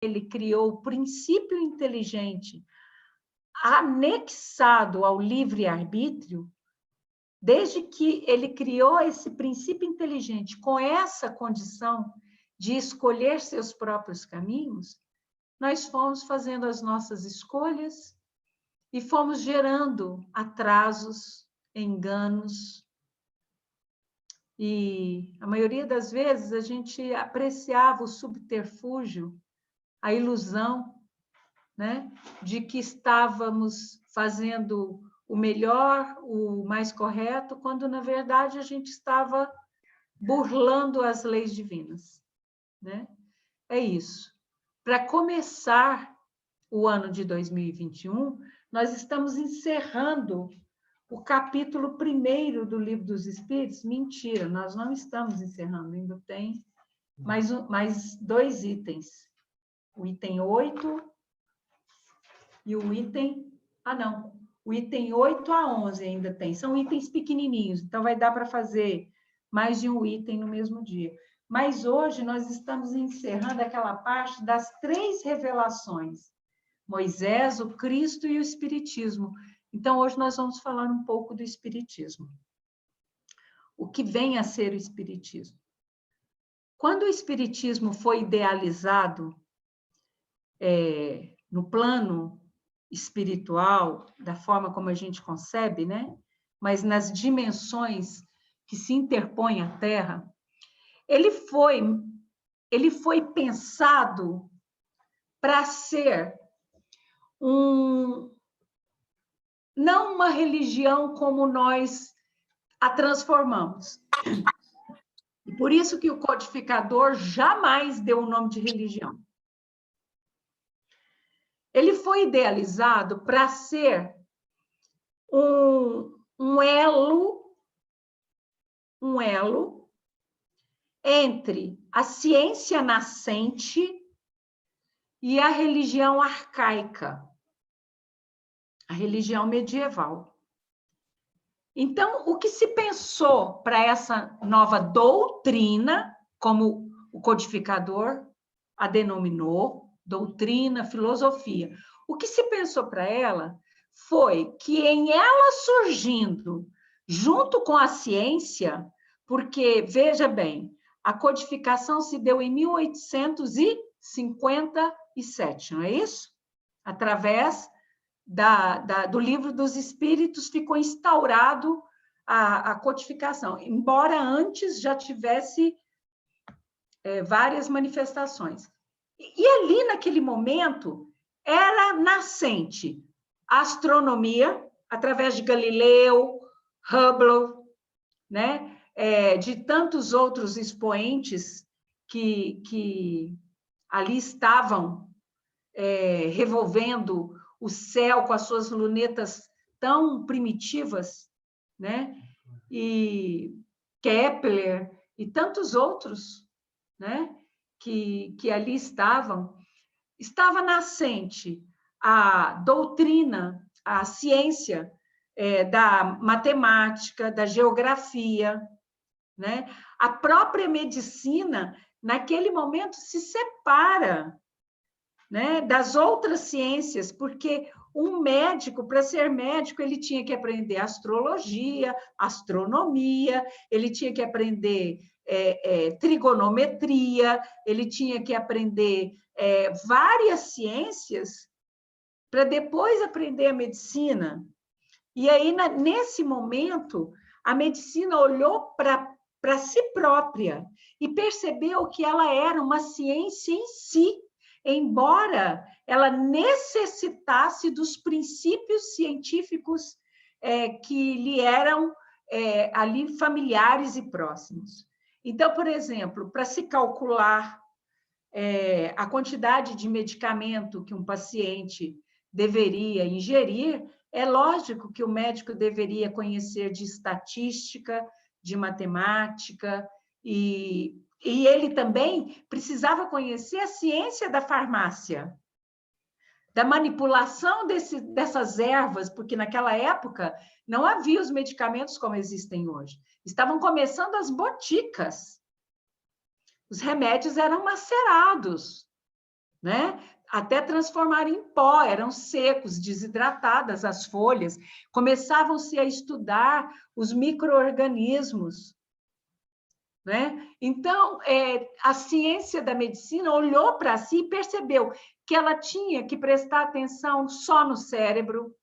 ele criou o princípio inteligente anexado ao livre-arbítrio, desde que ele criou esse princípio inteligente com essa condição de escolher seus próprios caminhos, nós fomos fazendo as nossas escolhas e fomos gerando atrasos, enganos. E a maioria das vezes a gente apreciava o subterfúgio, a ilusão, né, de que estávamos fazendo o melhor, o mais correto, quando, na verdade, a gente estava burlando as leis divinas, né? É isso. Para começar o ano de 2021, nós estamos encerrando o capítulo 1º do Livro dos Espíritos. Mentira, nós não estamos encerrando, ainda tem mais 2 itens. O item 8 e o item... Ah, não. O item 8 a 11 ainda tem. São itens pequenininhos, então vai dar para fazer mais de um item no mesmo dia. Mas hoje nós estamos encerrando aquela parte das 3 revelações. Moisés, o Cristo e o Espiritismo. Então, hoje nós vamos falar um pouco do Espiritismo. O que vem a ser o Espiritismo? Quando o Espiritismo foi idealizado no plano espiritual, da forma como a gente concebe, né? Mas nas dimensões que se interpõem à Terra, ele foi pensado para ser não uma religião como nós a transformamos. E por isso que o codificador jamais deu o nome de religião. Ele foi idealizado para ser um elo entre a ciência nascente e a religião arcaica, a religião medieval. Então, o que se pensou para essa nova doutrina, como o codificador a denominou, doutrina, filosofia, o que se pensou para ela foi que em ela surgindo junto com a ciência, porque, veja bem, a codificação se deu em 1857, não é isso? Através do Livro dos Espíritos ficou instaurado a codificação, embora antes já tivesse várias manifestações. E ali, naquele momento, era nascente a astronomia, através de Galileu, Hubble, né? De tantos outros expoentes que ali estavam revolvendo o céu com as suas lunetas tão primitivas, né? E Kepler e tantos outros, né? Que ali estava nascente a doutrina, a ciência da matemática, da geografia, né? A própria medicina, naquele momento, se separa, né, das outras ciências, porque um médico, para ser médico, ele tinha que aprender astrologia, astronomia, ele tinha que aprender trigonometria, ele tinha que aprender várias ciências para depois aprender a medicina. E aí, nesse momento, a medicina olhou para si própria e percebeu que ela era uma ciência em si, embora ela necessitasse dos princípios científicos que lhe eram ali familiares e próximos. Então, por exemplo, para se calcular a quantidade de medicamento que um paciente deveria ingerir, é lógico que o médico deveria conhecer de estatística, de matemática, e ele também precisava conhecer a ciência da farmácia, da manipulação dessas ervas, porque naquela época não havia os medicamentos como existem hoje. Estavam começando as boticas. Os remédios eram macerados, né? Até transformar em pó, eram secos, desidratadas as folhas. Começavam-se a estudar os micro-organismos, né? Então, a ciência da medicina olhou para si e percebeu que ela tinha que prestar atenção só no cérebro,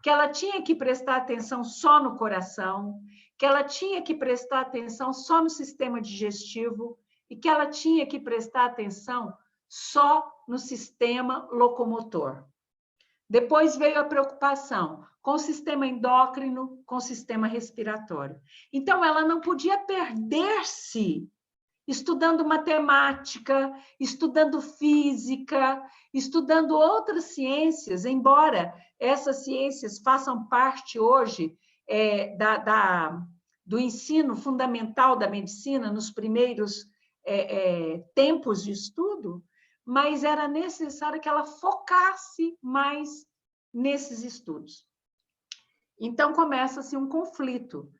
que ela tinha que prestar atenção só no coração, que ela tinha que prestar atenção só no sistema digestivo e que ela tinha que prestar atenção só no sistema locomotor. Depois veio a preocupação com o sistema endócrino, com o sistema respiratório. Então, ela não podia perder-se estudando matemática, estudando física, estudando outras ciências, embora essas ciências façam parte hoje do ensino fundamental da medicina, nos primeiros tempos de estudo, mas era necessário que ela focasse mais nesses estudos. Então, começa-se um conflito,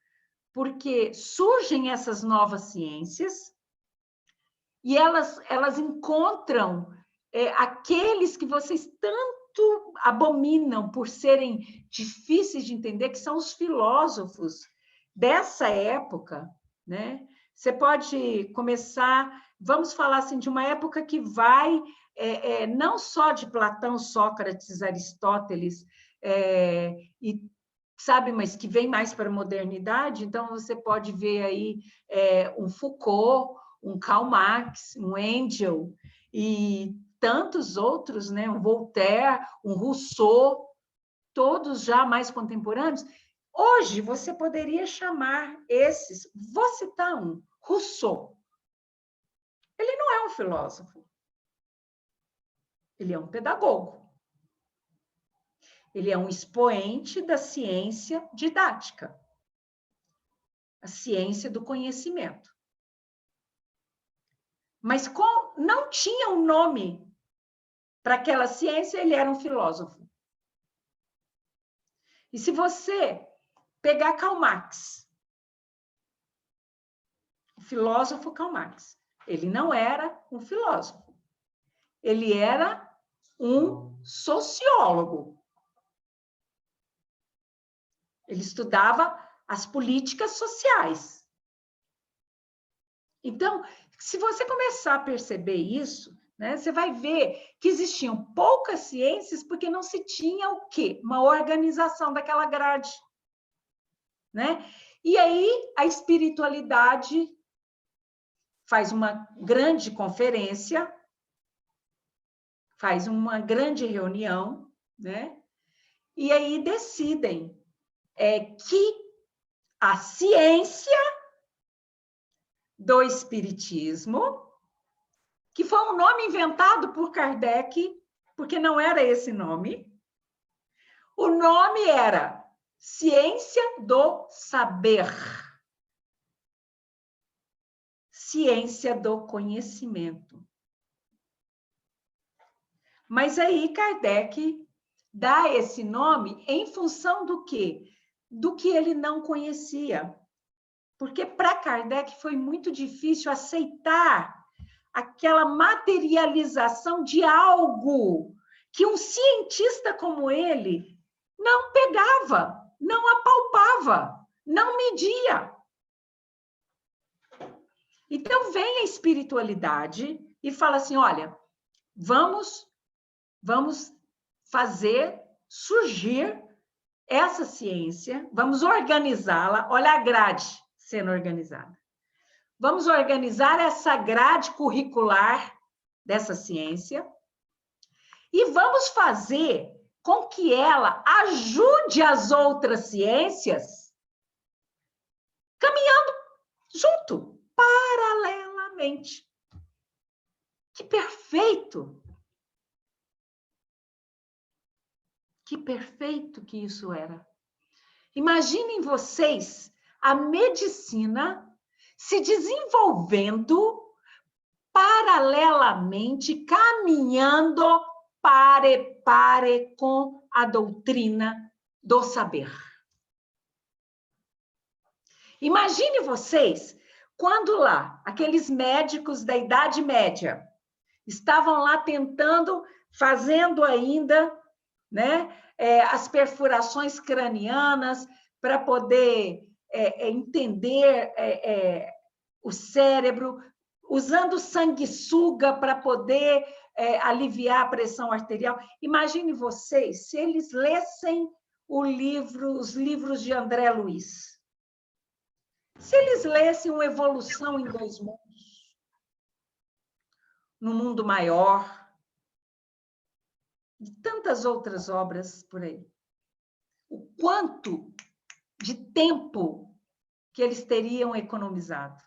porque surgem essas novas ciências e elas encontram aqueles que vocês tanto abominam por serem difíceis de entender, que são os filósofos dessa época, né? Você pode começar, vamos falar assim, de uma época que vai não só de Platão, Sócrates, Aristóteles, e sabe, mas que vem mais para a modernidade. Então, você pode ver aí um Foucault, um Karl Marx, um Engels e tantos outros, né? Um Voltaire, um Rousseau, todos já mais contemporâneos. Hoje, você poderia chamar esses, vou citar um, Rousseau. Ele não é um filósofo, ele é um pedagogo. Ele é um expoente da ciência didática, a ciência do conhecimento. Mas não tinha um nome para aquela ciência, ele era um filósofo. E se você pegar Karl Marx, o filósofo Karl Marx, ele não era um filósofo, ele era um sociólogo. Ele estudava as políticas sociais. Então, se você começar a perceber isso, né, você vai ver que existiam poucas ciências porque não se tinha o quê? Uma organização daquela grade, né? E aí a espiritualidade faz uma grande conferência, faz uma grande reunião, né? E aí decidem que a ciência do espiritismo, que foi um nome inventado por Kardec, porque não era esse nome, o nome era Ciência do Saber, ciência do conhecimento. Mas aí Kardec dá esse nome em função do quê? Do que ele não conhecia. Porque para Kardec foi muito difícil aceitar aquela materialização de algo que um cientista como ele não pegava, não apalpava, não media. Então vem a espiritualidade e fala assim, olha, vamos fazer surgir essa ciência, vamos organizá-la, olha a grade sendo organizada. Vamos organizar essa grade curricular dessa ciência e vamos fazer com que ela ajude as outras ciências caminhando junto, paralelamente. Que perfeito! Que perfeito que isso era. Imaginem vocês a medicina se desenvolvendo paralelamente, caminhando pare com a doutrina do saber. Imagine vocês, quando lá, aqueles médicos da Idade Média, estavam lá tentando, fazendo ainda, né, as perfurações cranianas para poder entender o cérebro, usando sanguessuga para poder aliviar a pressão arterial. Imagine vocês, se eles lessem os livros de André Luiz, se eles lessem uma Evolução em Dois Mundos, no Mundo Maior, e tantas outras obras por aí, o quanto de tempo que eles teriam economizado.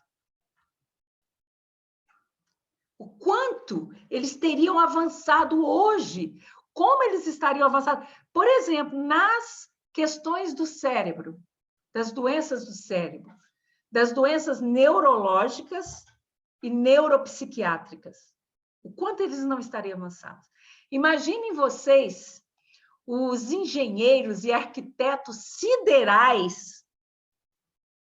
O quanto eles teriam avançado hoje, como eles estariam avançados. Por exemplo, nas questões do cérebro, das doenças do cérebro, das doenças neurológicas e neuropsiquiátricas. O quanto eles não estariam avançados. Imaginem vocês, os engenheiros e arquitetos siderais,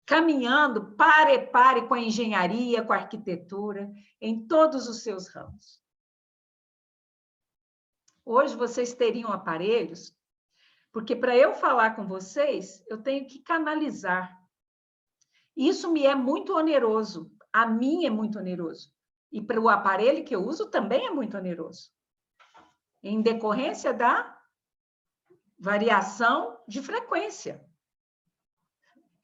caminhando pare a pare com a engenharia, com a arquitetura, em todos os seus ramos. Hoje vocês teriam aparelhos, porque para eu falar com vocês, eu tenho que canalizar. Isso me é muito oneroso, a mim é muito oneroso. E para o aparelho que eu uso também é muito oneroso. Em decorrência da variação de frequência.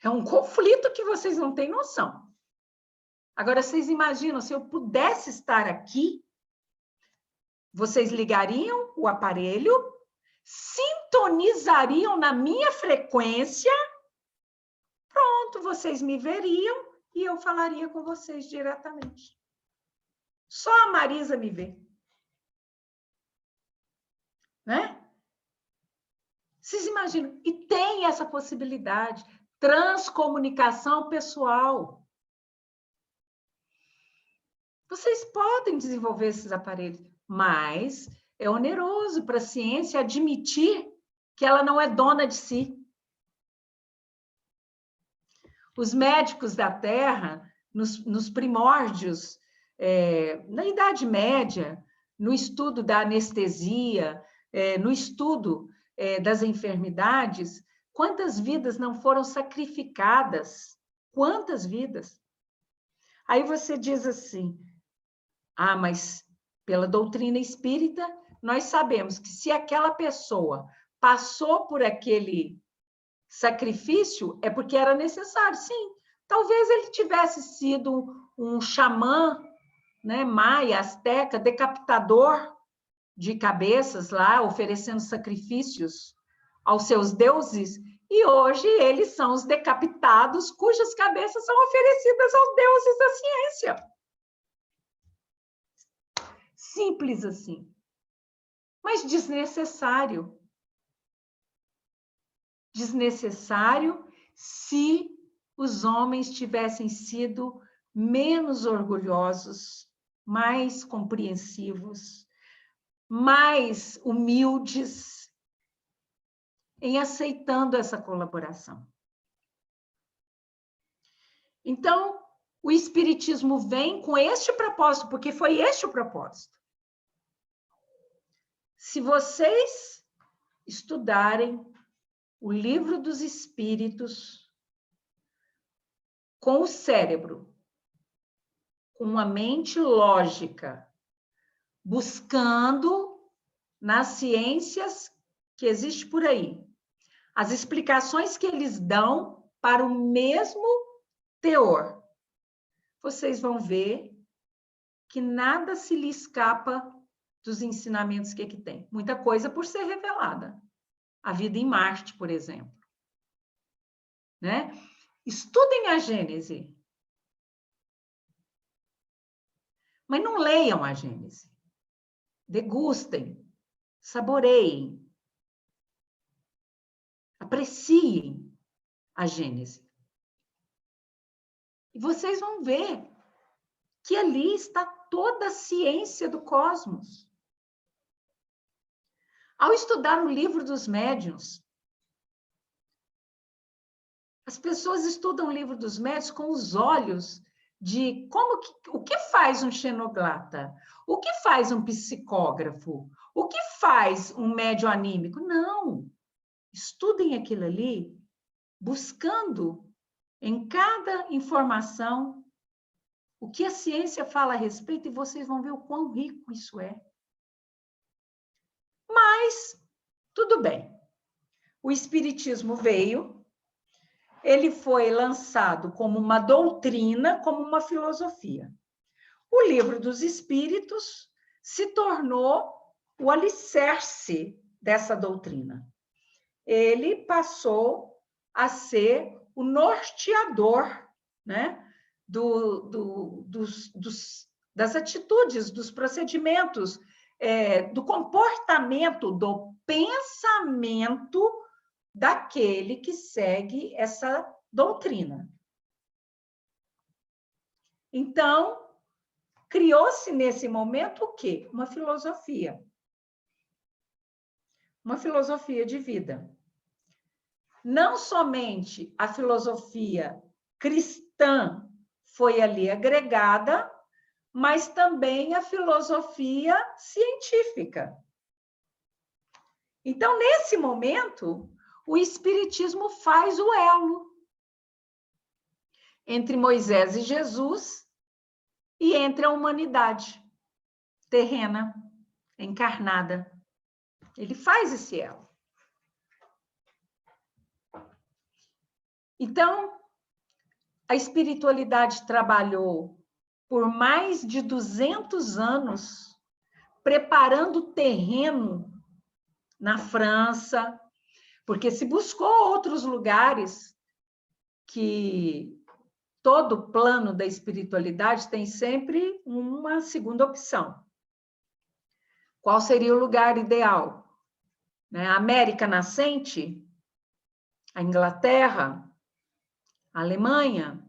É um conflito que vocês não têm noção. Agora, vocês imaginam, se eu pudesse estar aqui, vocês ligariam o aparelho, sintonizariam na minha frequência, pronto, vocês me veriam e eu falaria com vocês diretamente. Só a Marisa me vê. Né? Vocês imaginam? E tem essa possibilidade. Transcomunicação pessoal. Vocês podem desenvolver esses aparelhos, mas é oneroso para a ciência admitir que ela não é dona de si. Os médicos da Terra, nos primórdios, na Idade Média, no estudo da anestesia, no estudo das enfermidades, quantas vidas não foram sacrificadas? Quantas vidas? Aí você diz assim, mas pela doutrina espírita, nós sabemos que se aquela pessoa passou por aquele sacrifício, é porque era necessário, sim. Talvez ele tivesse sido um xamã, né, maia, asteca, decapitador de cabeças lá, oferecendo sacrifícios aos seus deuses, e hoje eles são os decapitados cujas cabeças são oferecidas aos deuses da ciência. Simples assim. Mas desnecessário. Desnecessário se os homens tivessem sido menos orgulhosos, mais compreensivos, mais humildes em aceitando essa colaboração. Então, o Espiritismo vem com este propósito, porque foi este o propósito. Se vocês estudarem o Livro dos Espíritos com o cérebro, com uma mente lógica, buscando nas ciências que existem por aí, as explicações que eles dão para o mesmo teor, vocês vão ver que nada se lhe escapa dos ensinamentos que tem. Muita coisa por ser revelada. A vida em Marte, por exemplo. Né? Estudem a Gênese. Mas não leiam a Gênese. Degustem, saboreiem, apreciem a Gênese. E vocês vão ver que ali está toda a ciência do cosmos. Ao estudar o Livro dos Médiuns, as pessoas estudam o Livro dos Médiuns com os olhos de o que faz um xenoglata, o que faz um psicógrafo, o que faz um médio anímico. Não, estudem aquilo ali, buscando em cada informação o que a ciência fala a respeito, e vocês vão ver o quão rico isso é. Mas, tudo bem. O Espiritismo veio, ele foi lançado como uma doutrina, como uma filosofia. O Livro dos Espíritos se tornou o alicerce dessa doutrina. Ele passou a ser o norteador, né, das atitudes, dos procedimentos, do comportamento, do pensamento daquele que segue essa doutrina. Então, criou-se nesse momento o quê? Uma filosofia. Uma filosofia de vida. Não somente a filosofia cristã foi ali agregada, mas também a filosofia científica. Então, nesse momento, o Espiritismo faz o elo entre Moisés e Jesus e entre a humanidade terrena, encarnada. Ele faz esse elo. Então, a espiritualidade trabalhou por mais de 200 anos preparando o terreno na França, porque se buscou outros lugares que todo plano da espiritualidade tem sempre uma segunda opção. Qual seria o lugar ideal? A América nascente, a Inglaterra, a Alemanha,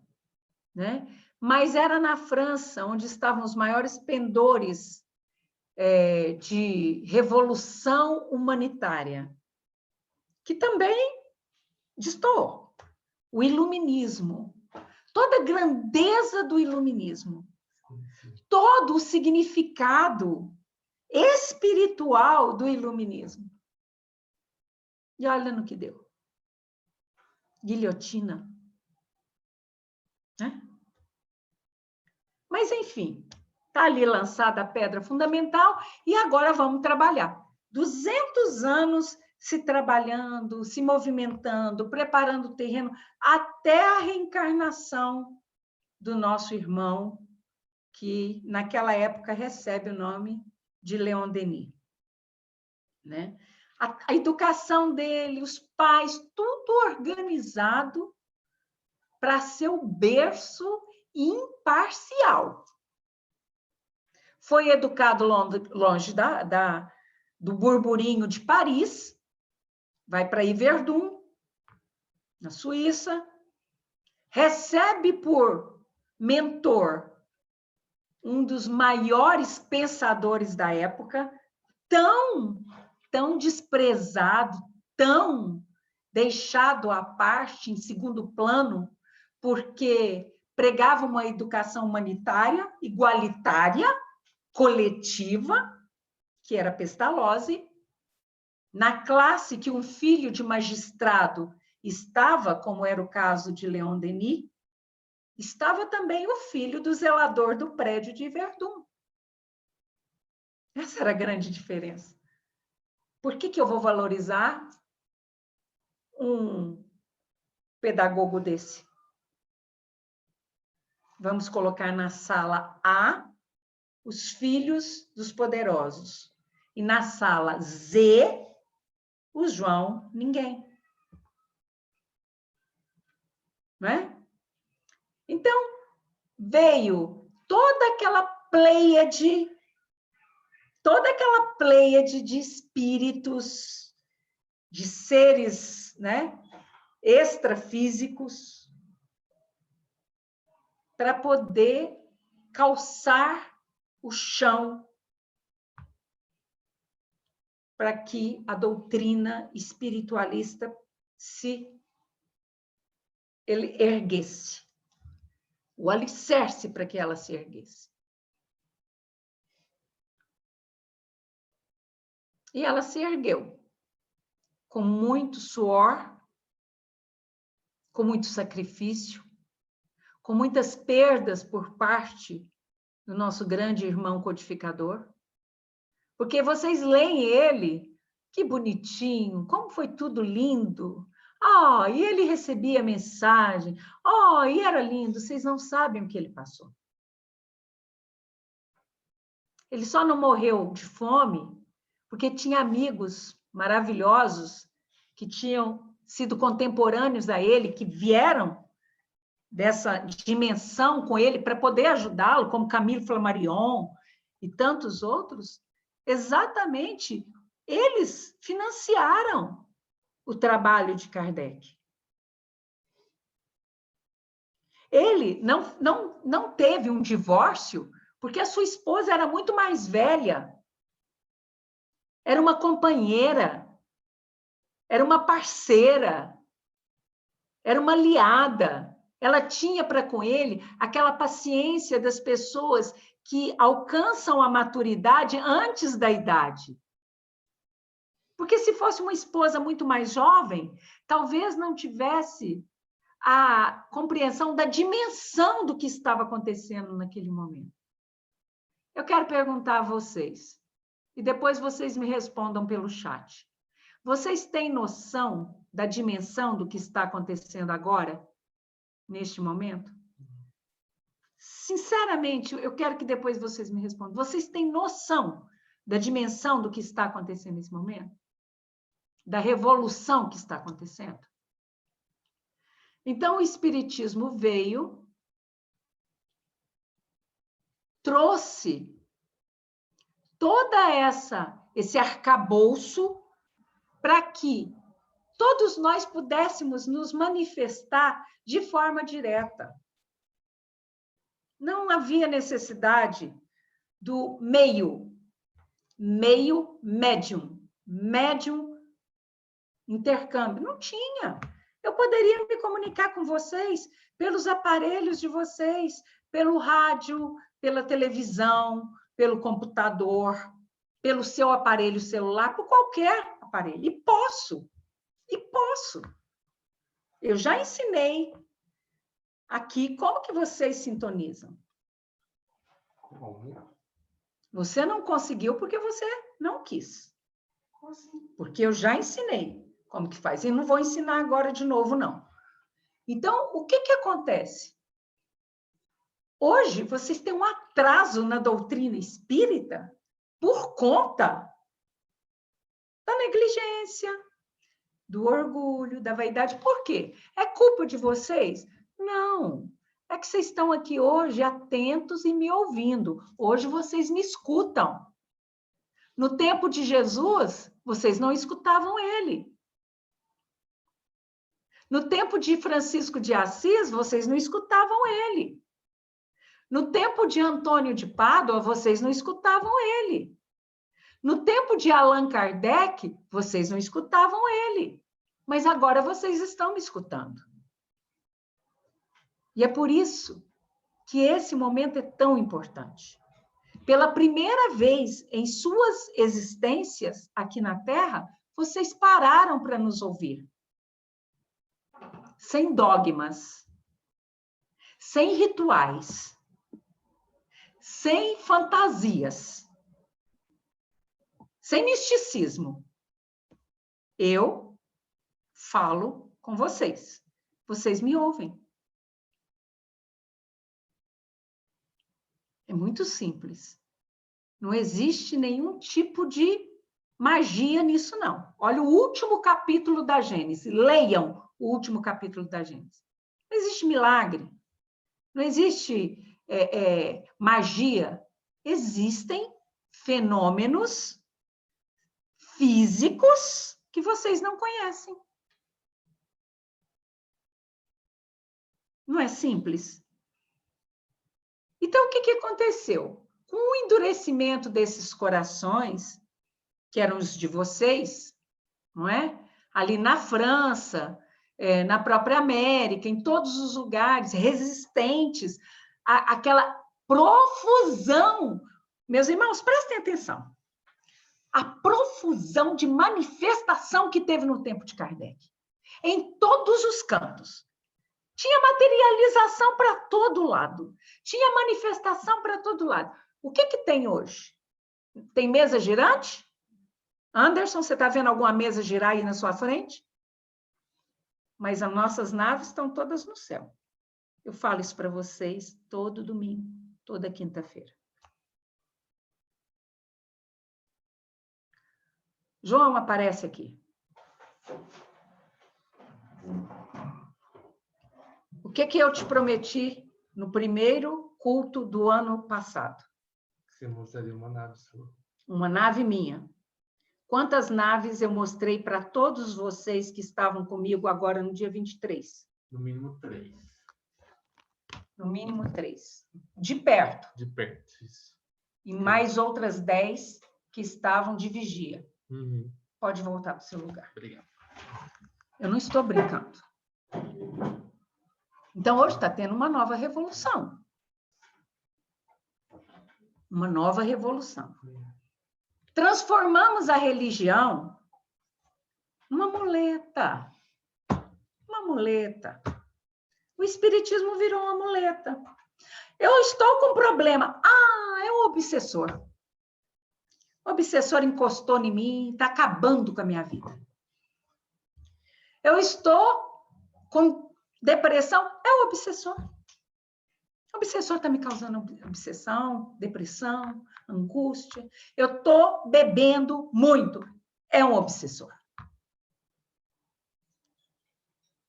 né? Mas era na França, onde estavam os maiores pendores de revolução humanitária, que também destoou. O iluminismo, toda a grandeza do iluminismo, todo o significado espiritual do iluminismo. E olha no que deu. Guilhotina. Né? Mas, enfim, está ali lançada a pedra fundamental e agora vamos trabalhar. 200 anos se trabalhando, se movimentando, preparando o terreno, até a reencarnação do nosso irmão, que naquela época recebe o nome de Leon Denis. Né? A educação dele, os pais, tudo organizado para ser o berço imparcial. Foi educado longe do burburinho de Paris, vai para Yverdun, na Suíça, recebe por mentor um dos maiores pensadores da época, tão desprezado, tão deixado à parte, em segundo plano, porque pregava uma educação humanitária, igualitária, coletiva, que era Pestalozzi. Na classe que um filho de magistrado estava, como era o caso de Leon Denis, estava também o filho do zelador do prédio de Yverdun. Essa era a grande diferença. Por que eu vou valorizar um pedagogo desse? Vamos colocar na sala A os filhos dos poderosos. E na sala Z, o João, ninguém. Não é? Então, veio toda aquela pleiade de espíritos, de seres, né, extrafísicos, para poder calçar o chão para que a doutrina espiritualista se erguesse. o alicerce para que ela se erguesse. E ela se ergueu com muito suor, com muito sacrifício, com muitas perdas por parte do nosso grande irmão codificador. Porque vocês leem ele, que bonitinho, como foi tudo lindo. Oh, e ele recebia mensagem. Oh, e era lindo. Vocês não sabem o que ele passou. Ele só não morreu de fome porque tinha amigos maravilhosos que tinham sido contemporâneos a ele, que vieram dessa dimensão com ele para poder ajudá-lo, como Camille Flammarion e tantos outros. Exatamente, eles financiaram o trabalho de Kardec. Ele não teve um divórcio porque a sua esposa era muito mais velha. Era uma companheira, era uma parceira, era uma aliada. Ela tinha para com ele aquela paciência das pessoas que alcançam a maturidade antes da idade. Porque se fosse uma esposa muito mais jovem, talvez não tivesse a compreensão da dimensão do que estava acontecendo naquele momento. Eu quero perguntar a vocês, e depois vocês me respondam pelo chat. Vocês têm noção da dimensão do que está acontecendo agora, neste momento? Sinceramente, eu quero que depois vocês me respondam. Vocês têm noção da dimensão do que está acontecendo nesse momento? Da revolução que está acontecendo? Então, o Espiritismo veio, trouxe toda esse arcabouço para que todos nós pudéssemos nos manifestar de forma direta. Não havia necessidade do meio médium intercâmbio. Não tinha. Eu poderia me comunicar com vocês pelos aparelhos de vocês, pelo rádio, pela televisão, pelo computador, pelo seu aparelho celular, por qualquer aparelho. E posso. Eu já ensinei aqui como que vocês sintonizam. Você não conseguiu porque você não quis. Porque eu já ensinei como que faz. E não vou ensinar agora de novo, não. Então, o que acontece? Hoje, vocês têm um atraso na doutrina espírita por conta da negligência, do orgulho, da vaidade. Por quê? É culpa de vocês? Não. É que vocês estão aqui hoje atentos e me ouvindo. Hoje vocês me escutam. No tempo de Jesus, vocês não escutavam ele. No tempo de Francisco de Assis, vocês não escutavam ele. No tempo de Antônio de Pádua, vocês não escutavam ele. No tempo de Allan Kardec, vocês não escutavam ele. Mas agora vocês estão me escutando. E é por isso que esse momento é tão importante. Pela primeira vez em suas existências aqui na Terra, vocês pararam para nos ouvir. Sem dogmas, sem rituais, sem fantasias, sem misticismo. Eu falo com vocês. Vocês me ouvem. É muito simples. Não existe nenhum tipo de magia nisso, não. Olha o último capítulo da Gênesis. Leiam o último capítulo da Gênesis. Não existe milagre. Não existe magia. Existem fenômenos físicos que vocês não conhecem. Não é simples? Então, o que aconteceu? Com o endurecimento desses corações, que eram os de vocês, não é? Ali na França, na própria América, em todos os lugares, resistentes àquela profusão. Meus irmãos, prestem atenção. A profusão de manifestação que teve no tempo de Kardec. Em todos os cantos. Tinha materialização para todo lado. Tinha manifestação para todo lado. O que tem hoje? Tem mesa girante? Anderson, você está vendo alguma mesa girar aí na sua frente? Mas as nossas naves estão todas no céu. Eu falo isso para vocês todo domingo, toda quinta-feira. João aparece aqui. O que eu te prometi no primeiro culto do ano passado? Você mostraria uma nave sua. Uma nave minha. Quantas naves eu mostrei para todos vocês que estavam comigo agora no dia 23? No mínimo 3. No mínimo 3. De perto. De perto, isso. E mais outras 10 que estavam de vigia. Uhum. Pode voltar para o seu lugar. Obrigado. Eu não estou brincando. Então, hoje está tendo uma nova revolução. Uma nova revolução. Transformamos a religião numa muleta. Uma muleta. O espiritismo virou uma muleta. Eu estou com problema. Ah, é o obsessor. O obsessor encostou em mim, está acabando com a minha vida. Eu estou com depressão. É o obsessor. O obsessor está me causando obsessão, depressão, angústia. Eu estou bebendo muito. É um obsessor.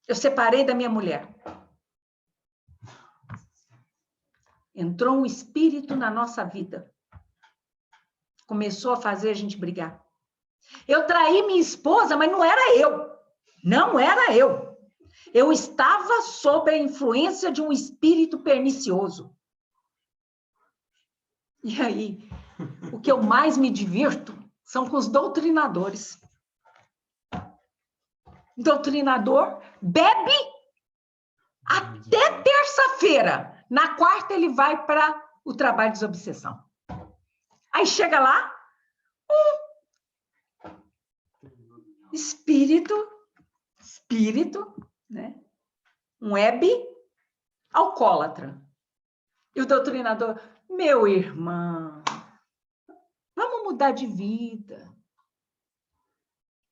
Eu separei da minha mulher. Entrou um espírito na nossa vida. Começou a fazer a gente brigar. Eu traí minha esposa, mas não era eu. Não era eu. Eu estava sob a influência de um espírito pernicioso. E aí, o que eu mais me divirto são com os doutrinadores. O doutrinador bebe até terça-feira. Na quarta, ele vai para o trabalho de desobsessão. Aí chega lá, espírito, né? Um web alcoólatra. E o doutrinador, meu irmão, vamos mudar de vida.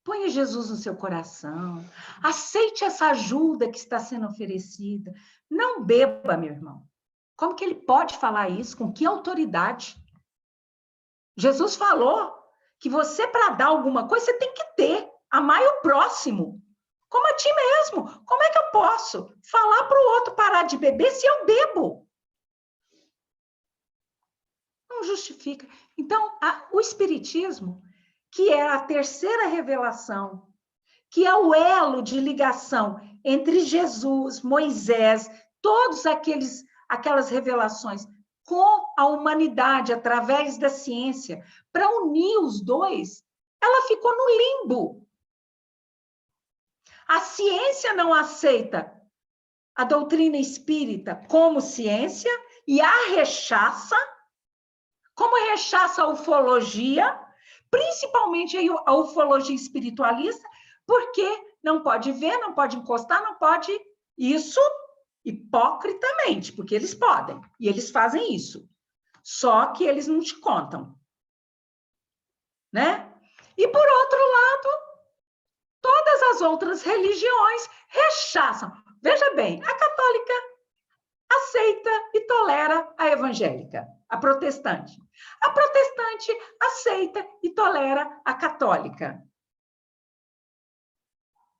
Ponha Jesus no seu coração. Aceite essa ajuda que está sendo oferecida. Não beba, meu irmão. Como que ele pode falar isso? Com que autoridade? Jesus falou que você, para dar alguma coisa, você tem que ter. Amar o próximo. Como a ti mesmo. Como é que eu posso falar para o outro parar de beber se eu bebo? Não justifica. Então, o Espiritismo, que é a terceira revelação, que é o elo de ligação entre Jesus, Moisés, todas aquelas revelações com a humanidade através da ciência, para unir os dois, ela ficou no limbo. A ciência não aceita a doutrina espírita como ciência e a rechaça, como rechaça a ufologia, principalmente a ufologia espiritualista, porque não pode ver, não pode encostar, não pode isso hipocritamente, porque eles podem, e eles fazem isso. Só que eles não te contam. Né? E, por outro lado, todas as outras religiões rechaçam. Veja bem, a católica aceita e tolera a evangélica, a protestante. A protestante aceita e tolera a católica.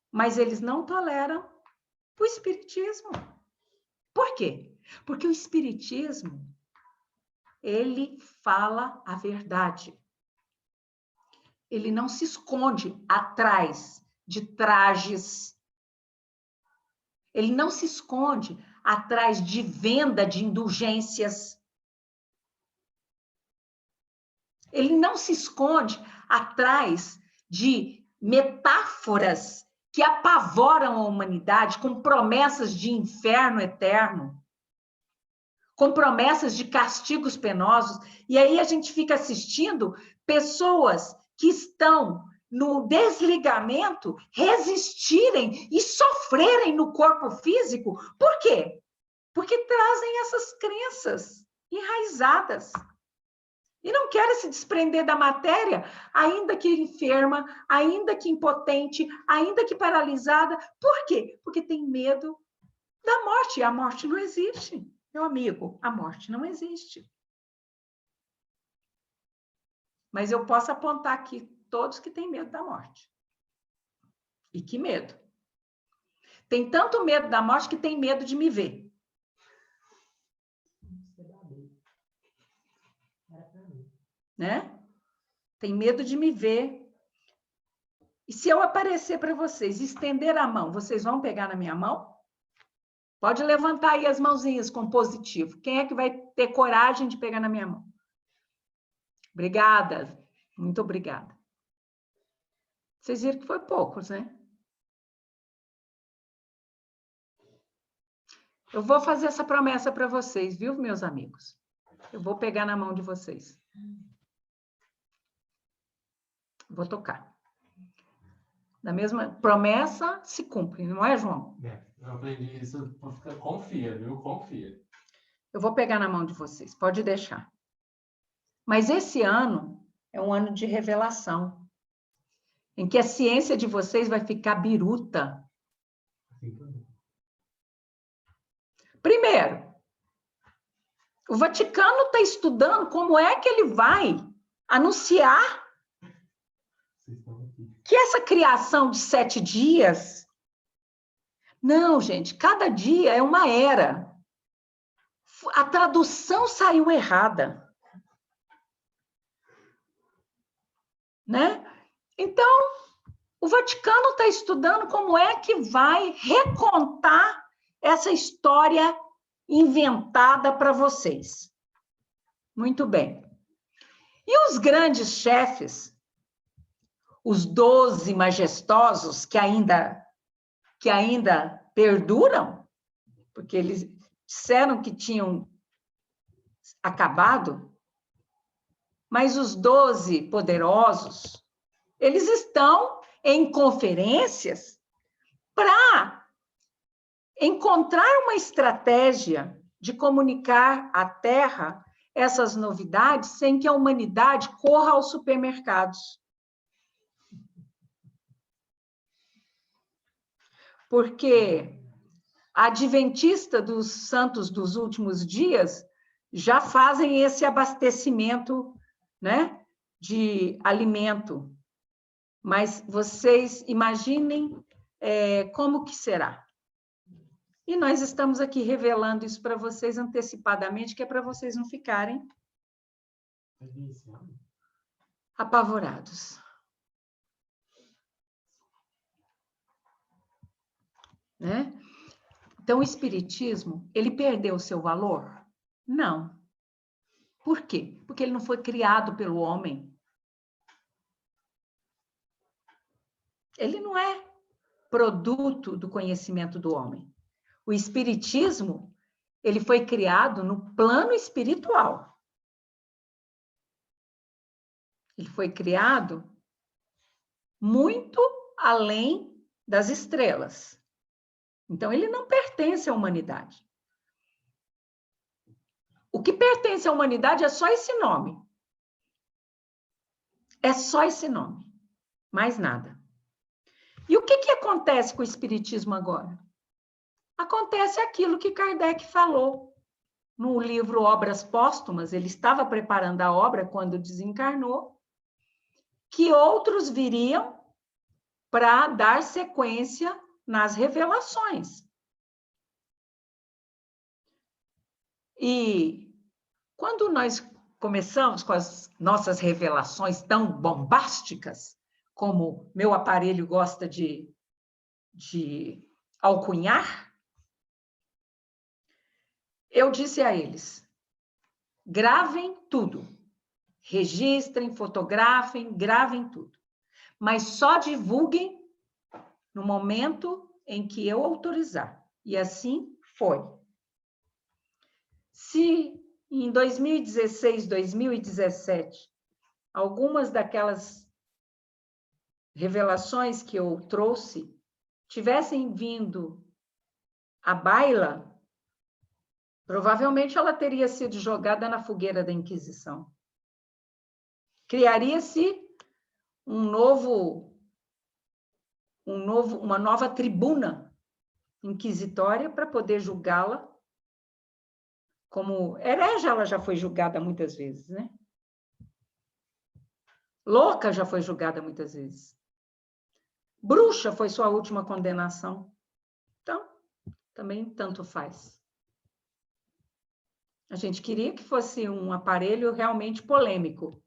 Mas eles não toleram o espiritismo. Por quê? Porque o espiritismo, ele fala a verdade. Ele não se esconde atrás de trajes. Ele não se esconde atrás de venda de indulgências. Ele não se esconde atrás de metáforas que apavoram a humanidade com promessas de inferno eterno, com promessas de castigos penosos, e aí a gente fica assistindo pessoas que estão no desligamento resistirem e sofrerem no corpo físico. Por quê? Porque trazem essas crenças enraizadas. E não querem se desprender da matéria, ainda que enferma, ainda que impotente, ainda que paralisada. Por quê? Porque tem medo da morte. E a morte não existe, meu amigo. A morte não existe. Mas eu posso apontar aqui todos que têm medo da morte. E que medo. Tem tanto medo da morte que tem medo de me ver. Né? Tem medo de me ver. E se eu aparecer para vocês, estender a mão, vocês vão pegar na minha mão? Pode levantar aí as mãozinhas com positivo. Quem é que vai ter coragem de pegar na minha mão? Obrigada. Muito obrigada. Vocês viram que foi poucos, né? Eu vou fazer essa promessa para vocês, viu, meus amigos? Eu vou pegar na mão de vocês. Vou tocar. Da mesma promessa se cumpre, não é, João? Eu aprendi isso. Confia, viu? Confia. Eu vou pegar na mão de vocês, pode deixar. Mas esse ano é um ano de revelação, em que a ciência de vocês vai ficar biruta. Primeiro, o Vaticano está estudando como é que ele vai anunciar que essa criação de 7 dias... Não, gente, cada dia é uma era. A tradução saiu errada. Né? Então, o Vaticano está estudando como é que vai recontar essa história inventada para vocês. Muito bem. E os grandes chefes, os 12 majestosos que ainda perduram, porque eles disseram que tinham acabado, mas os 12 poderosos, eles estão em conferências para encontrar uma estratégia de comunicar à Terra essas novidades sem que a humanidade corra aos supermercados. Porque a adventista dos santos dos últimos dias já fazem esse abastecimento, né, de alimento. Mas vocês imaginem como que será. E nós estamos aqui revelando isso para vocês antecipadamente, que é para vocês não ficarem apavorados. Né? Então, o Espiritismo, ele perdeu o seu valor? Não. Por quê? Porque ele não foi criado pelo homem. Ele não é produto do conhecimento do homem. O Espiritismo, ele foi criado no plano espiritual. Ele foi criado muito além das estrelas. Então, ele não pertence à humanidade. O que pertence à humanidade é só esse nome. É só esse nome. Mais nada. E o que acontece com o Espiritismo agora? Acontece aquilo que Kardec falou no livro Obras Póstumas. Ele estava preparando a obra quando desencarnou, que outros viriam para dar sequência nas revelações. E quando nós começamos com as nossas revelações tão bombásticas, como meu aparelho gosta de alcunhar, eu disse a eles, gravem tudo, registrem, fotografem, gravem tudo, mas só divulguem no momento em que eu autorizar. E assim foi. Se em 2016, 2017, algumas daquelas revelações que eu trouxe tivessem vindo à baila, provavelmente ela teria sido jogada na fogueira da Inquisição. Criaria-se uma nova tribuna inquisitória para poder julgá-la. Como herege, ela já foi julgada muitas vezes, né? Louca já foi julgada muitas vezes. Bruxa foi sua última condenação. Então, também tanto faz. A gente queria que fosse um aparelho realmente polêmico,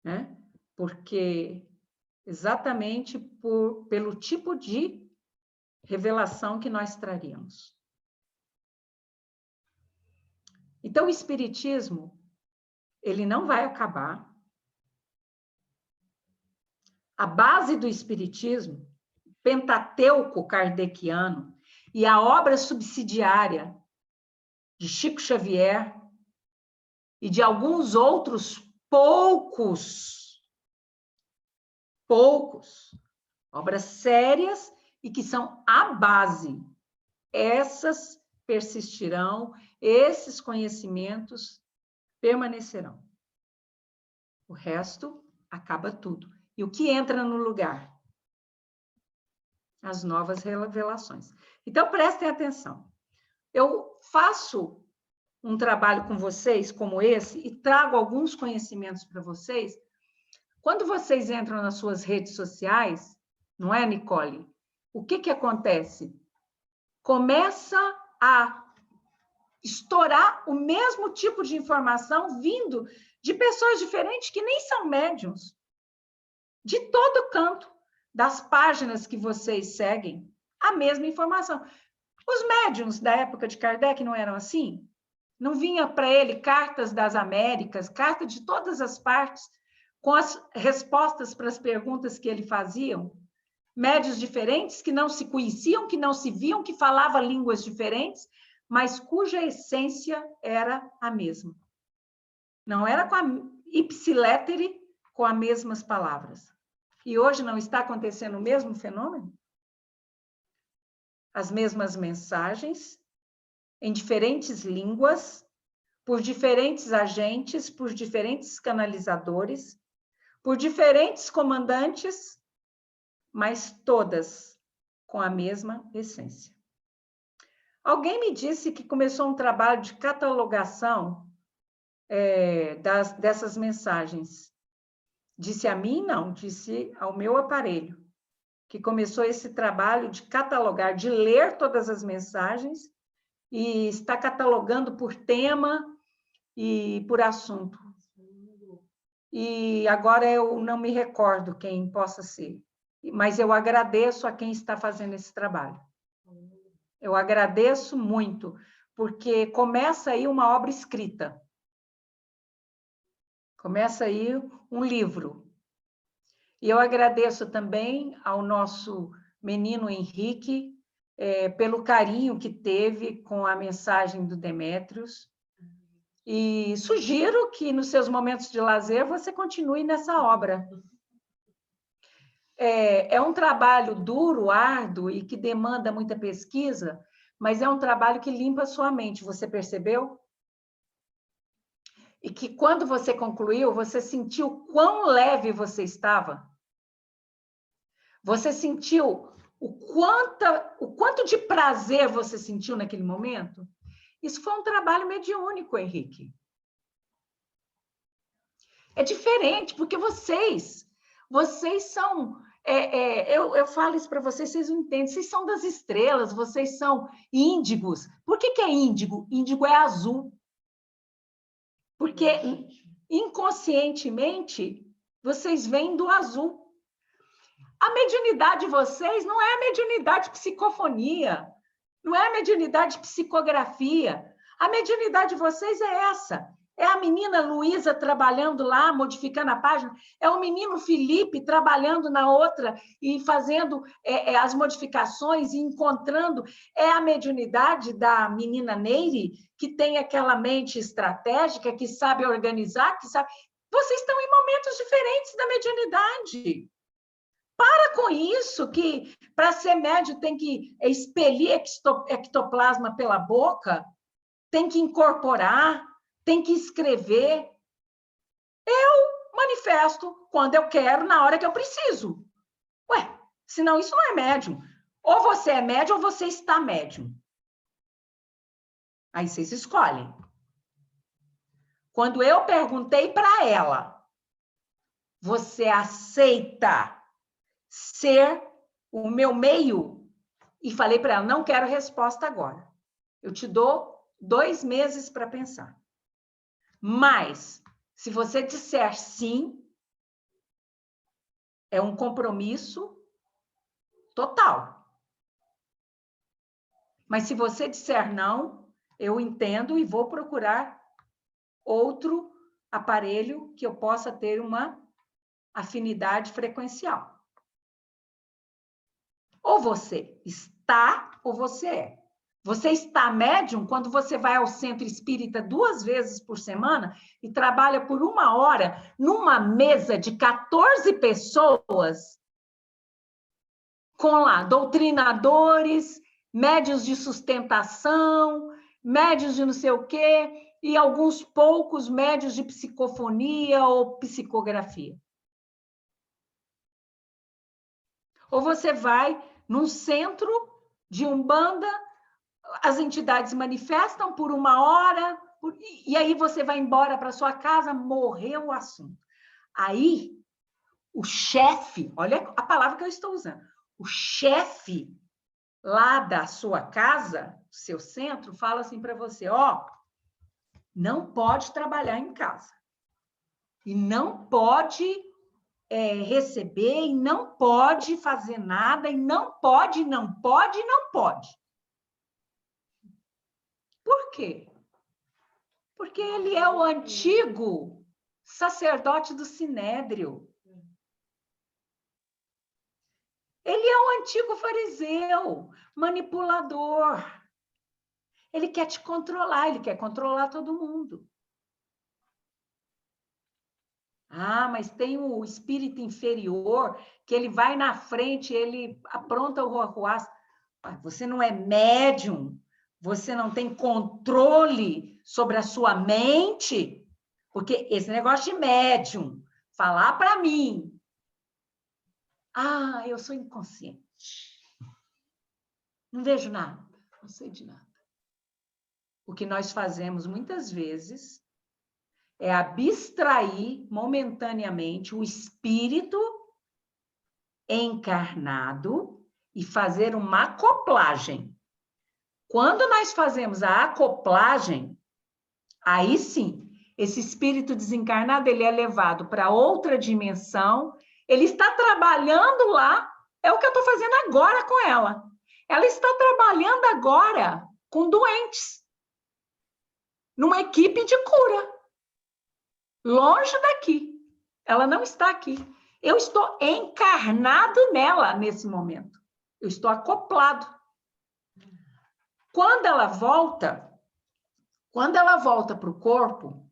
né? Porque exatamente pelo tipo de revelação que nós traríamos. Então, o Espiritismo, ele não vai acabar. A base do Espiritismo, Pentateuco kardeciano, e a obra subsidiária de Chico Xavier e de alguns outros poucos, obras sérias e que são a base. Essas persistirão, esses conhecimentos permanecerão. O resto acaba tudo. E o que entra no lugar? As novas revelações. Então, prestem atenção. Eu faço um trabalho com vocês como esse e trago alguns conhecimentos para vocês. Quando vocês entram nas suas redes sociais, não é, Nicole? O que acontece? Começa a estourar o mesmo tipo de informação vindo de pessoas diferentes que nem são médiums. De todo canto, das páginas que vocês seguem, a mesma informação. Os médiums da época de Kardec não eram assim? Não vinha para ele cartas das Américas, carta de todas as partes, com as respostas para as perguntas que ele faziam? Médios diferentes, que não se conheciam, que não se viam, que falavam línguas diferentes, mas cuja essência era a mesma. Não era com a ipsilétere, com as mesmas palavras. E hoje não está acontecendo o mesmo fenômeno? As mesmas mensagens, em diferentes línguas, por diferentes agentes, por diferentes canalizadores, por diferentes comandantes, mas todas com a mesma essência. Alguém me disse que começou um trabalho de catalogação dessas mensagens. Disse a mim? Não, disse ao meu aparelho, que começou esse trabalho de catalogar, de ler todas as mensagens e está catalogando por tema e por assunto. E agora eu não me recordo quem possa ser, mas eu agradeço a quem está fazendo esse trabalho. Eu agradeço muito, porque começa aí uma obra escrita. Começa aí um livro. E eu agradeço também ao nosso menino Henrique, pelo carinho que teve com a mensagem do Demétrios. E sugiro que, nos seus momentos de lazer, você continue nessa obra. É um trabalho duro, árduo e que demanda muita pesquisa, mas é um trabalho que limpa a sua mente, você percebeu? E que quando você concluiu, você sentiu quão leve você estava? Você sentiu o quanto de prazer você sentiu naquele momento? Isso foi um trabalho mediúnico, Henrique. É diferente, porque vocês são... eu falo isso para vocês, vocês não entendem. Vocês são das estrelas, vocês são índigos. Por que é índigo? Índigo é azul. Porque inconscientemente vocês vêm do azul. A mediunidade de vocês não é a mediunidade de psicofonia, não é a mediunidade de psicografia. A mediunidade de vocês é essa. É a menina Luísa trabalhando lá, modificando a página? É o menino Felipe trabalhando na outra e fazendo as modificações e encontrando? É a mediunidade da menina Neire, que tem aquela mente estratégica, que sabe organizar, que sabe... Vocês estão em momentos diferentes da mediunidade. Para com isso, que para ser médium tem que expelir ectoplasma pela boca, tem que incorporar, tem que escrever. Eu manifesto quando eu quero, na hora que eu preciso. Ué, senão isso não é médium. Ou você é médium ou você está médium. Aí vocês escolhem. Quando eu perguntei para ela, você aceita ser o meu meio? E falei para ela, não quero resposta agora. Eu te dou 2 meses para pensar. Mas, se você disser sim, é um compromisso total. Mas se você disser não, eu entendo e vou procurar outro aparelho que eu possa ter uma afinidade frequencial. Ou você está, ou você é. Você está médium quando você vai ao centro espírita 2 vezes por semana e trabalha por 1 hora numa mesa de 14 pessoas com lá doutrinadores, médios de sustentação, médios de não sei o quê, e alguns poucos médios de psicofonia ou psicografia. Ou você vai num centro de umbanda, as entidades manifestam por 1 hora, e aí você vai embora para sua casa, morreu o assunto. Aí, o chefe, olha a palavra que eu estou usando, o chefe lá da sua casa, seu centro, fala assim para você, ó, não pode trabalhar em casa. E não pode receber, e não pode fazer nada, e não pode, não pode, não pode. Por quê? Porque ele é o antigo sacerdote do Sinédrio. Ele é o antigo fariseu, manipulador. Ele quer te controlar, ele quer controlar todo mundo. Ah, mas tem o espírito inferior, que ele vai na frente, ele apronta o ruaruás. Você não é médium, você não tem controle sobre a sua mente, porque esse negócio de médium, falar para mim, ah, eu sou inconsciente, não vejo nada, não sei de nada. O que nós fazemos muitas vezes é abstrair momentaneamente o espírito encarnado e fazer uma acoplagem. Quando nós fazemos a acoplagem, aí sim, esse espírito desencarnado ele é levado para outra dimensão, ele está trabalhando lá, é o que eu estou fazendo agora com ela. Ela está trabalhando agora com doentes, numa equipe de cura, longe daqui. Ela não está aqui. Eu estou encarnado nela nesse momento. Eu estou acoplado. Quando ela volta para o corpo,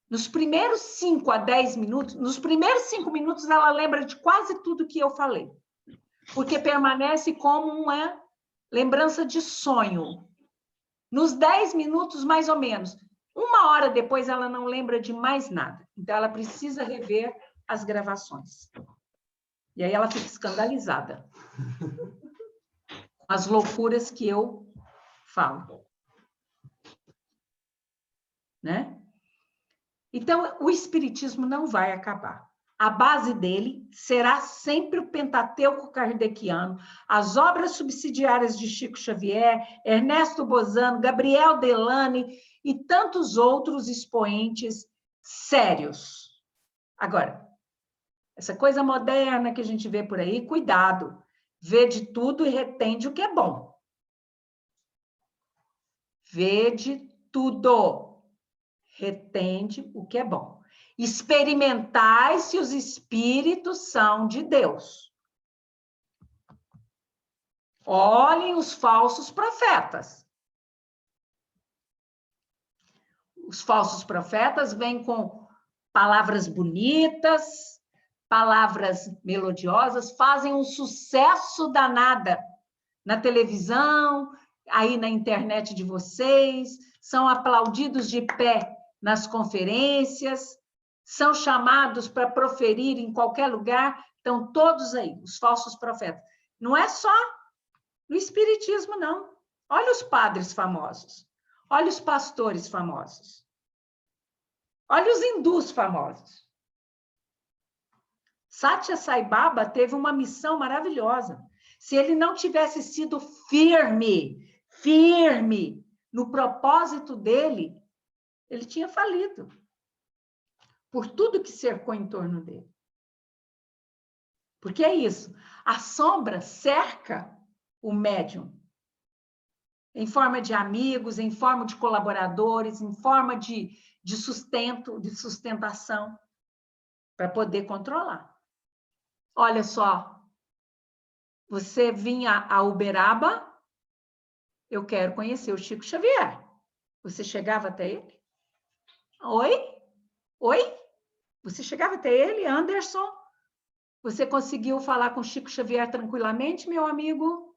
nos primeiros 5 a 10 minutos, nos primeiros 5 minutos ela lembra de quase tudo que eu falei, porque permanece como uma lembrança de sonho. Nos 10 minutos, mais ou menos, 1 hora depois ela não lembra de mais nada. Então ela precisa rever as gravações. E aí ela fica escandalizada com as loucuras que eu falo. Né? Então, o espiritismo não vai acabar. A base dele será sempre o Pentateuco kardeciano, as obras subsidiárias de Chico Xavier, Ernesto Bozano, Gabriel Delany e tantos outros expoentes sérios. Agora, essa coisa moderna que a gente vê por aí, cuidado, vê de tudo e retende o que é bom. Vê de tudo. retende o que é bom. Experimentai se os espíritos são de Deus. Olhem os falsos profetas. Os falsos profetas vêm com palavras bonitas, palavras melodiosas, fazem um sucesso danada na televisão, aí na internet de vocês, são aplaudidos de pé nas conferências, são chamados para proferir em qualquer lugar, estão todos aí, os falsos profetas. Não é só no espiritismo, não. Olha os padres famosos, olha os pastores famosos, olha os hindus famosos. Satya Sai Baba teve uma missão maravilhosa. Se ele não tivesse sido firme no propósito dele, ele tinha falido. Por tudo que cercou em torno dele. Porque é isso. A sombra cerca o médium. Em forma de amigos, em forma de colaboradores, em forma de sustento, de sustentação, para poder controlar. Olha só, você vinha a Uberaba, eu quero conhecer o Chico Xavier. Você chegava até ele? Oi? Oi? Você chegava até ele, Anderson? Você conseguiu falar com o Chico Xavier tranquilamente, meu amigo?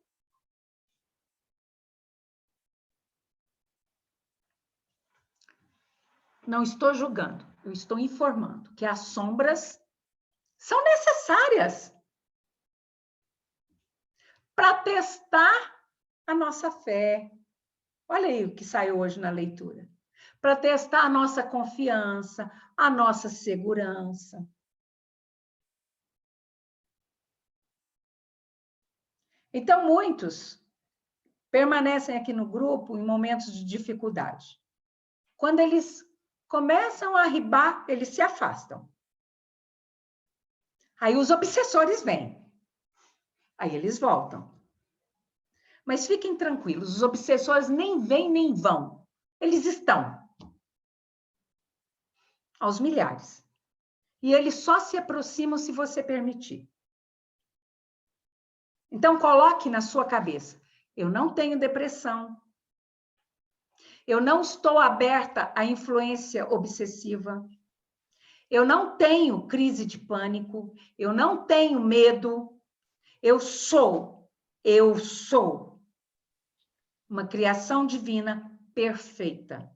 Não estou julgando, eu estou informando que as sombras são necessárias para testar a nossa fé. Olha aí o que saiu hoje na leitura. Para testar a nossa confiança, a nossa segurança. Então, muitos permanecem aqui no grupo em momentos de dificuldade. Quando eles começam a arribar, eles se afastam. Aí os obsessores vêm. Aí eles voltam. Mas fiquem tranquilos, os obsessores nem vêm nem vão. Eles estão. Aos milhares. E eles só se aproximam se você permitir. Então, coloque na sua cabeça, eu não tenho depressão. Eu não estou aberta à influência obsessiva. Eu não tenho crise de pânico. Eu não tenho medo. Eu sou uma criação divina perfeita.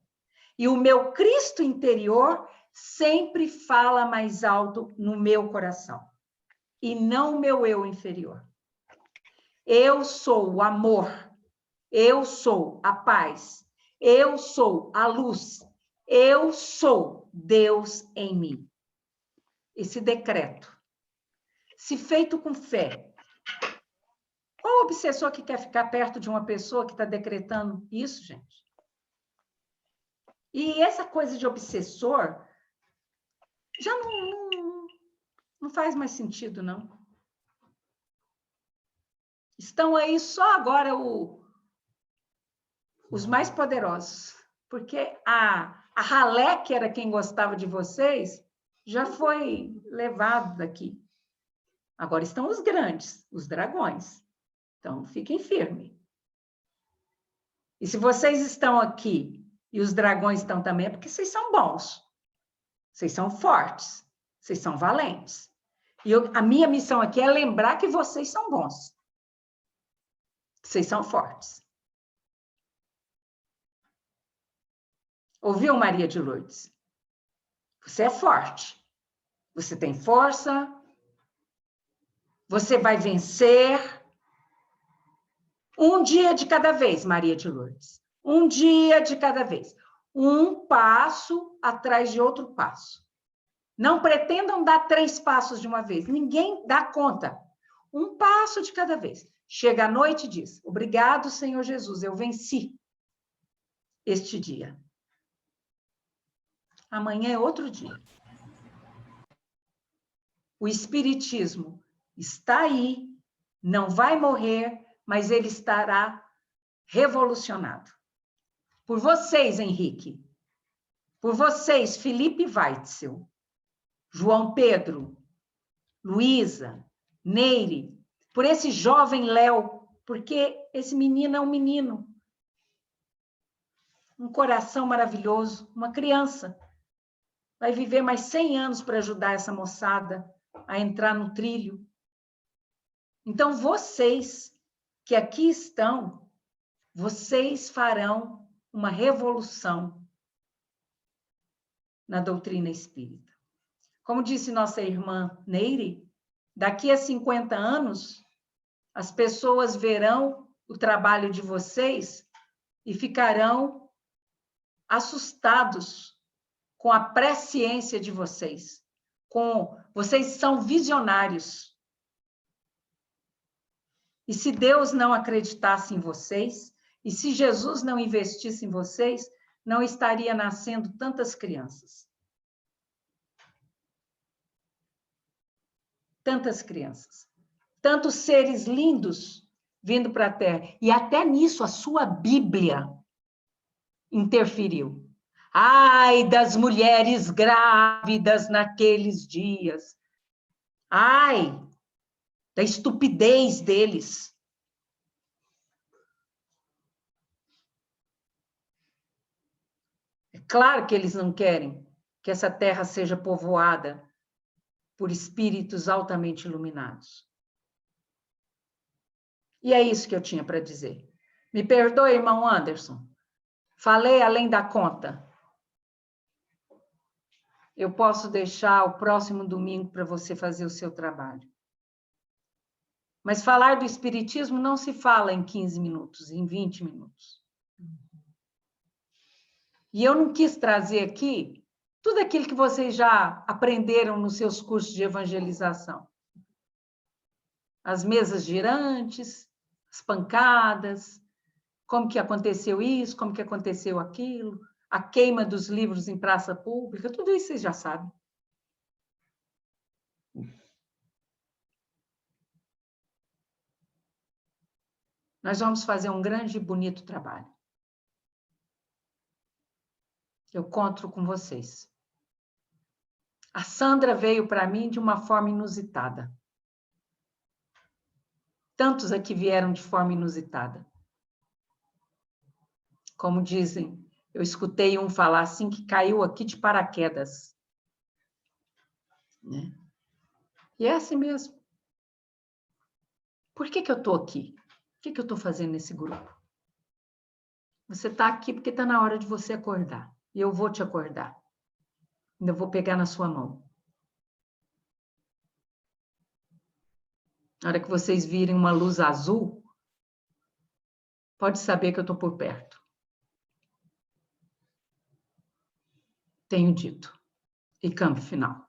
E o meu Cristo interior sempre fala mais alto no meu coração. E não o meu eu inferior. Eu sou o amor. Eu sou a paz. Eu sou a luz. Eu sou Deus em mim. Esse decreto, se feito com fé. Qual obsessor que quer ficar perto de uma pessoa que está decretando isso, gente? E essa coisa de obsessor já não faz mais sentido, não. Estão aí só agora os mais poderosos. Porque a ralé, que era quem gostava de vocês, já foi levado daqui. Agora estão os grandes, os dragões. Então, fiquem firmes. E se vocês estão aqui e os dragões estão também, é porque vocês são bons. Vocês são fortes. Vocês são valentes. E a minha missão aqui é lembrar que vocês são bons. Vocês são fortes. Ouviu, Maria de Lourdes? Você é forte. Você tem força. Você vai vencer. Um dia de cada vez, Maria de Lourdes. Um dia de cada vez. Um passo atrás de outro passo. Não pretendam dar 3 passos de uma vez. Ninguém dá conta. Um passo de cada vez. Chega à noite e diz, obrigado, Senhor Jesus, eu venci este dia. Amanhã é outro dia. O Espiritismo está aí, não vai morrer, mas ele estará revolucionado. Por vocês, Henrique. por vocês, Felipe Weitzel, João Pedro, Luísa, Neire, por esse jovem Léo, porque esse menino é um menino, um coração maravilhoso, uma criança. Vai viver mais 100 anos para ajudar essa moçada a entrar no trilho. Então, vocês que aqui estão, vocês farão uma revolução na doutrina espírita. Como disse nossa irmã Neire, daqui a 50 anos, as pessoas verão o trabalho de vocês e ficarão assustados com a presciência de vocês. Vocês são visionários. E se Deus não acreditasse em vocês, e se Jesus não investisse em vocês, não estaria nascendo tantas crianças. Tantas crianças. Tantos seres lindos vindo para a Terra. E até nisso a sua Bíblia interferiu. Ai, das mulheres grávidas naqueles dias. Ai, da estupidez deles. É claro que eles não querem que essa terra seja povoada por espíritos altamente iluminados. E é isso que eu tinha para dizer. Me perdoe, irmão Anderson. Falei além da conta. Eu posso deixar o próximo domingo para você fazer o seu trabalho. Mas falar do espiritismo não se fala em 15 minutos, em 20 minutos. E eu não quis trazer aqui tudo aquilo que vocês já aprenderam nos seus cursos de evangelização. As mesas girantes, as pancadas, como que aconteceu isso, como que aconteceu aquilo, a queima dos livros em praça pública, tudo isso vocês já sabem. Nós vamos fazer um grande e bonito trabalho. Eu conto com vocês. A Sandra veio para mim de uma forma inusitada. Tantos aqui vieram de forma inusitada. Como dizem, eu escutei um falar assim que caiu aqui de paraquedas. Né? E é assim mesmo. Por que eu estou aqui? O que eu estou fazendo nesse grupo? Você está aqui porque está na hora de você acordar. E eu vou te acordar. Ainda vou pegar na sua mão. Na hora que vocês virem uma luz azul, pode saber que eu estou por perto. Tenho dito. E câmbio final.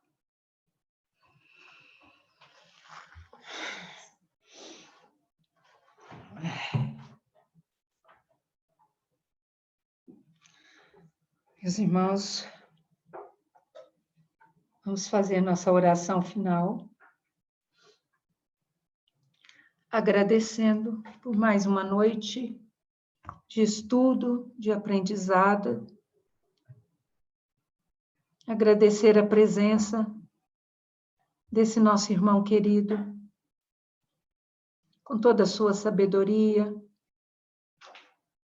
Meus irmãos, vamos fazer nossa oração final, agradecendo por mais uma noite de estudo, de aprendizado, agradecer a presença desse nosso irmão querido, com toda a sua sabedoria,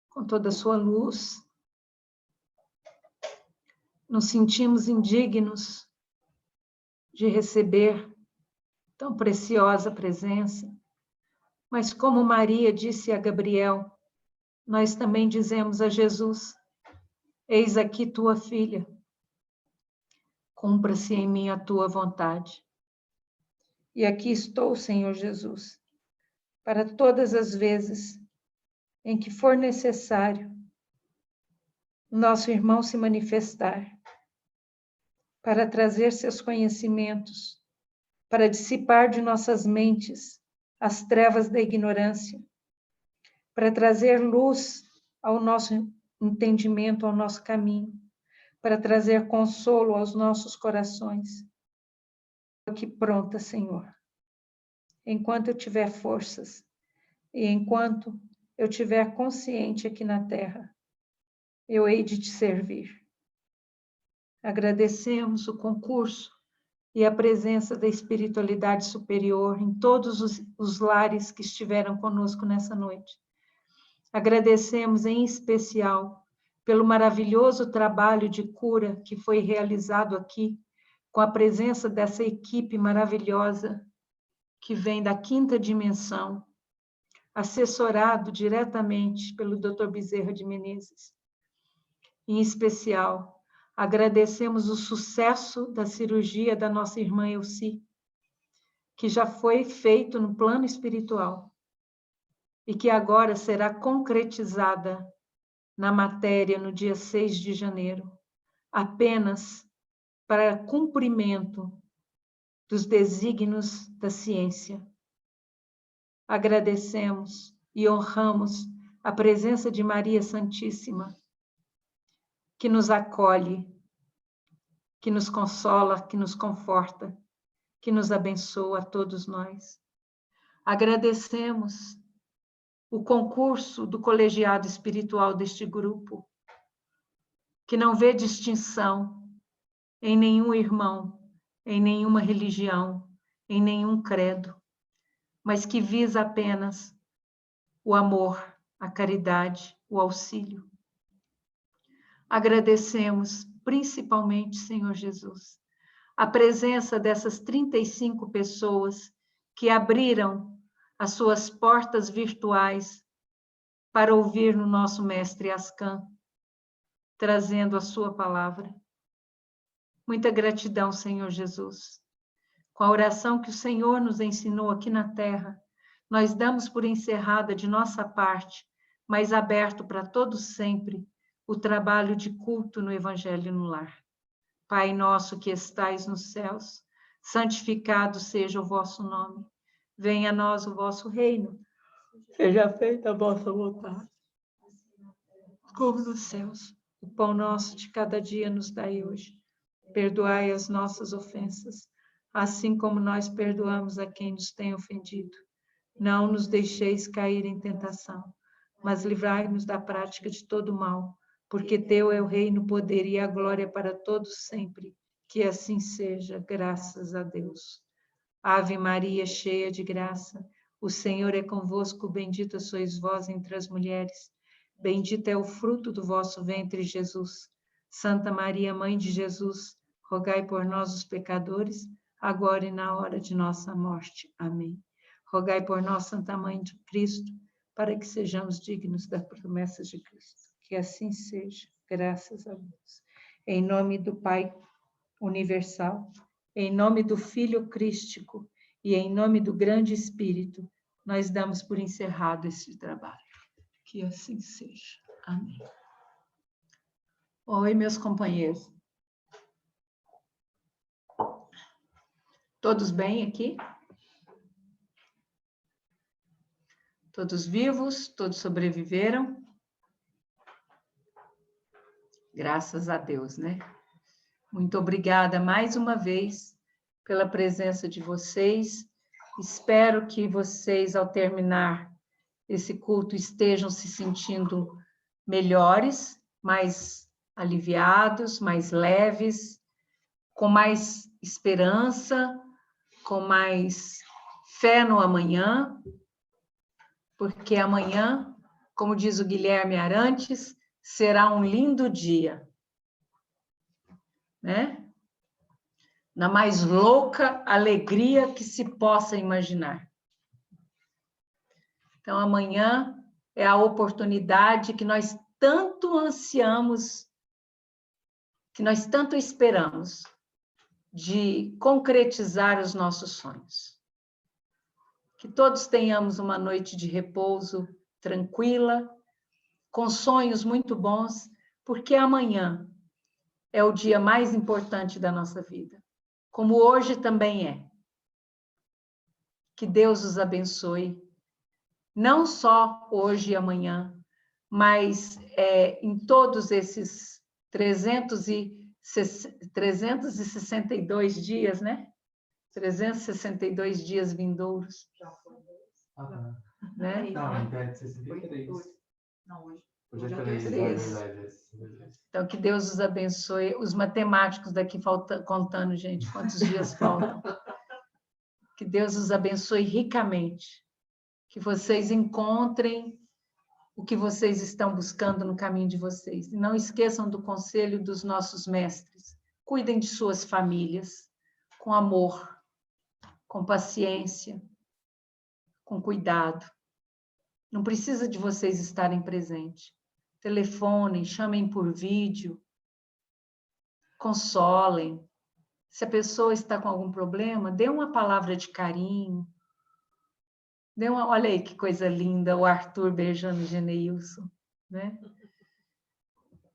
com toda a sua luz. Nos sentimos indignos de receber tão preciosa presença, mas como Maria disse a Gabriel, nós também dizemos a Jesus, eis aqui tua filha, cumpra-se em mim a tua vontade. E aqui estou, Senhor Jesus, para todas as vezes em que for necessário o nosso irmão se manifestar, para trazer seus conhecimentos, para dissipar de nossas mentes as trevas da ignorância, para trazer luz ao nosso entendimento, ao nosso caminho, para trazer consolo aos nossos corações. Aqui pronta, Senhor. Enquanto eu tiver forças e enquanto eu tiver consciente aqui na terra, eu hei de te servir. Agradecemos o concurso e a presença da espiritualidade superior em todos os lares que estiveram conosco nessa noite. Agradecemos em especial pelo maravilhoso trabalho de cura que foi realizado aqui, com a presença dessa equipe maravilhosa que vem da quinta dimensão, assessorado diretamente pelo Dr. Bezerra de Menezes. Em especial, agradecemos o sucesso da cirurgia da nossa irmã Elci, que já foi feito no plano espiritual e que agora será concretizada na matéria no dia 6 de janeiro, apenas para cumprimento dos desígnios da ciência. Agradecemos e honramos a presença de Maria Santíssima, que nos acolhe, que nos consola, que nos conforta, que nos abençoa a todos nós. Agradecemos o concurso do colegiado espiritual deste grupo, que não vê distinção em nenhum irmão, em nenhuma religião, em nenhum credo, mas que visa apenas o amor, a caridade, o auxílio. Agradecemos principalmente, Senhor Jesus, a presença dessas 35 pessoas que abriram as suas portas virtuais para ouvir no nosso mestre Ascan, trazendo a sua palavra. Muita gratidão, Senhor Jesus. Com a oração que o Senhor nos ensinou aqui na terra, nós damos por encerrada de nossa parte, mas aberto para todos sempre, o trabalho de culto no Evangelho no Lar. Pai nosso que estais nos céus, santificado seja o vosso nome. Venha a nós o vosso reino. Seja feita a vossa vontade, como nos céus. O pão nosso de cada dia nos dai hoje. Perdoai as nossas ofensas, assim como nós perdoamos a quem nos tem ofendido. Não nos deixeis cair em tentação, mas livrai-nos da prática de todo mal, porque teu é o reino, o poder e a glória para todos sempre. Que assim seja, graças a Deus. Ave Maria, cheia de graça, o Senhor é convosco, bendita sois vós entre as mulheres. Bendito é o fruto do vosso ventre, Jesus. Santa Maria, Mãe de Jesus, rogai por nós, os pecadores, agora e na hora de nossa morte. Amém. Rogai por nós, Santa Mãe de Cristo, para que sejamos dignos das promessas de Cristo. Que assim seja, graças a Deus. Em nome do Pai universal, em nome do Filho crístico e em nome do grande Espírito, nós damos por encerrado esse trabalho. Que assim seja. Amém. Oi, meus companheiros. Todos bem aqui? Todos vivos? Todos sobreviveram? Graças a Deus, né? Muito obrigada mais uma vez pela presença de vocês. Espero que vocês, ao terminar esse culto, estejam se sentindo melhores, mais aliviados, mais leves, com mais esperança, com mais fé no amanhã, porque amanhã, como diz o Guilherme Arantes, será um lindo dia, né? Na mais louca alegria que se possa imaginar. Então, amanhã é a oportunidade que nós tanto ansiamos, que nós tanto esperamos, de concretizar os nossos sonhos. Que todos tenhamos uma noite de repouso tranquila, com sonhos muito bons, porque amanhã é o dia mais importante da nossa vida, como hoje também é. Que Deus os abençoe, não só hoje e amanhã, mas em todos esses 362 dias, né? 362 dias vindouros. Ah, Né? não, ainda é 63. Não, hoje. Hoje é Hoje é 3, é três. verdade. Então, que Deus os abençoe. Os matemáticos daqui contando, gente, quantos dias faltam. Que Deus os abençoe ricamente. Que vocês encontrem o que vocês estão buscando no caminho de vocês. E não esqueçam do conselho dos nossos mestres. Cuidem de suas famílias com amor, com paciência, com cuidado. Não precisa de vocês estarem presentes. Telefonem, chamem por vídeo, consolem. Se a pessoa está com algum problema, dê uma palavra de carinho. Olha aí que coisa linda, o Arthur beijando o Geneilson, né?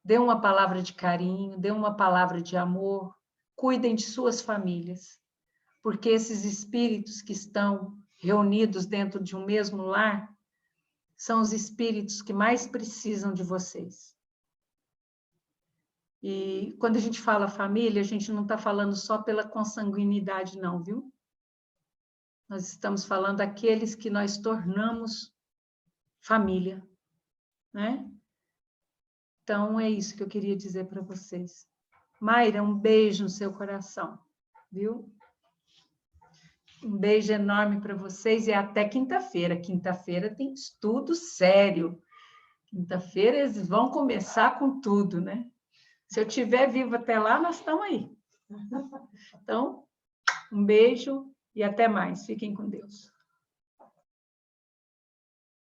Dê uma palavra de carinho, dê uma palavra de amor. Cuidem de suas famílias, porque esses espíritos que estão reunidos dentro de um mesmo lar são os espíritos que mais precisam de vocês. E quando a gente fala família, a gente não está falando só pela consanguinidade, não, viu? Nós estamos falando daqueles que nós tornamos família, né? Então, é isso que eu queria dizer para vocês. Mayra, um beijo no seu coração, viu? Um beijo enorme para vocês e até quinta-feira. Quinta-feira tem estudo sério. Quinta-feira eles vão começar com tudo, né? Se eu estiver vivo até lá, nós estamos aí. Então, um beijo e até mais. Fiquem com Deus.